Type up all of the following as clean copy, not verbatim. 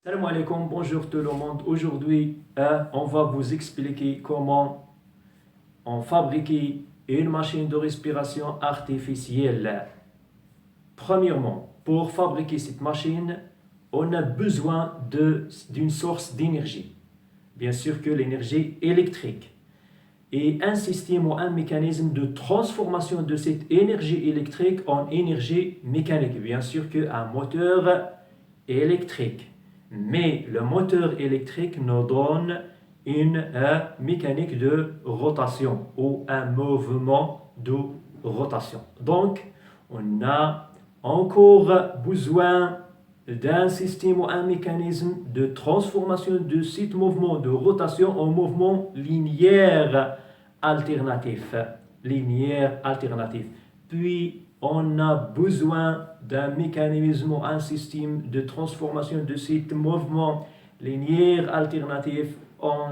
Salam alaikum, bonjour tout le monde. Aujourd'hui, on va vous expliquer comment on fabrique une machine de respiration artificielle. Premièrement, pour fabriquer cette machine, on a besoin d'une source d'énergie. Bien sûr que l'énergie électrique. Et un système ou un mécanisme de transformation de cette énergie électrique en énergie mécanique. Bien sûr qu'un moteur électrique. Mais le moteur électrique nous donne une mécanique de rotation ou un mouvement de rotation. Donc, on a encore besoin d'un système ou un mécanisme de transformation de ce mouvement de rotation en mouvement linéaire alternatif. Puis, on a besoin d'un mécanisme ou un système de transformation de ce mouvement linéaire alternatif en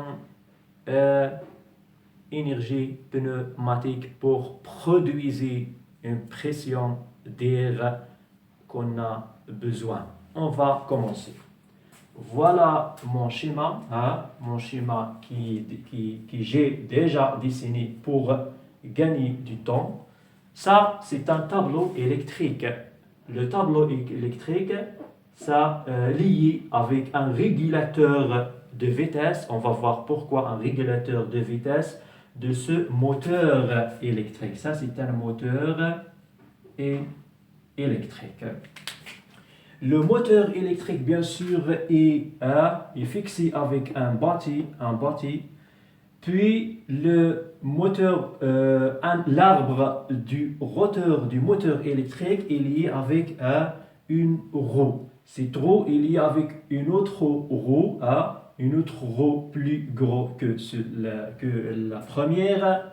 énergie pneumatique pour produire une pression d'air qu'on a besoin. On va commencer. Voilà mon schéma, que j'ai déjà dessiné pour gagner du temps. Ça, c'est un tableau électrique. Le tableau électrique, ça lié avec un régulateur de vitesse. On va voir pourquoi un régulateur de vitesse de ce moteur électrique. Ça, c'est un moteur électrique. Le moteur électrique, bien sûr, est fixé avec un bâti. Puis le moteur, l'arbre du rotor du moteur électrique est lié avec une roue. Cette roue est liée avec une autre roue, plus gros que la première.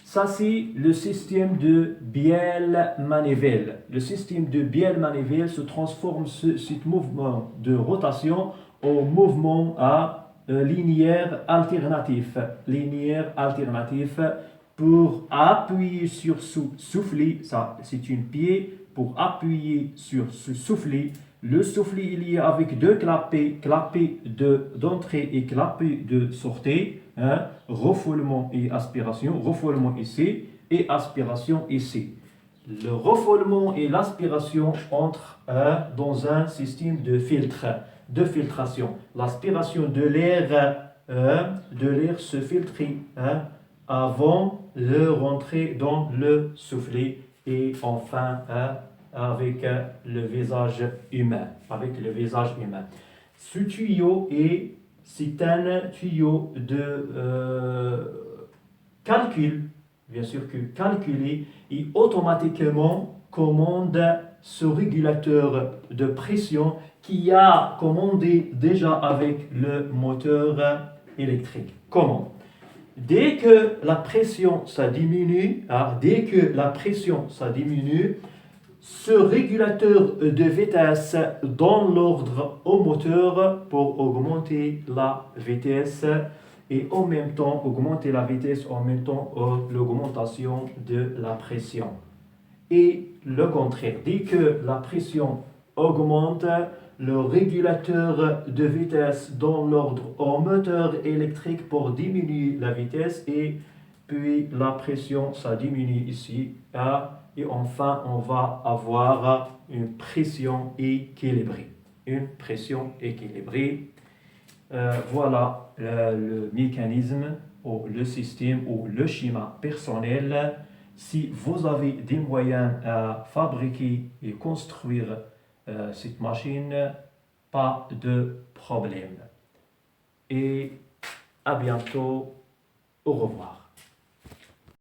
Ça, c'est le système de Biel-Manivelle. Le système de Biel-Manivelle se transforme ce mouvement de rotation en mouvement linéaire alternatif. Pour appuyer sur ce soufflet, ça c'est une pied, pour appuyer sur ce soufflet. Le soufflet est lié avec deux clapets d'entrée et clapet de sortie, refoulement et aspiration, refoulement ici et aspiration ici. Le refoulement et l'aspiration entrent dans un système de filtration. L'aspiration de l'air se filtre avant de rentrer dans le soufflet et enfin avec le visage humain. Ce tuyau c'est un tuyau de calcul, bien sûr que calculé, et automatiquement commande ce régulateur de pression qui a commandé déjà avec le moteur électrique. Comment? Dès que la pression ça diminue, ce régulateur de vitesse donne l'ordre au moteur pour augmenter la vitesse et en même temps augmenter la vitesse en même temps l'augmentation de la pression. Et le contraire, dès que la pression augmente, le régulateur de vitesse donne l'ordre au moteur électrique pour diminuer la vitesse et puis la pression ça diminue ici et enfin on va avoir une pression équilibrée. Voilà le mécanisme ou le système ou le schéma personnel. Si vous avez des moyens à fabriquer et construire cette machine, pas de problème. Et à bientôt. Au revoir.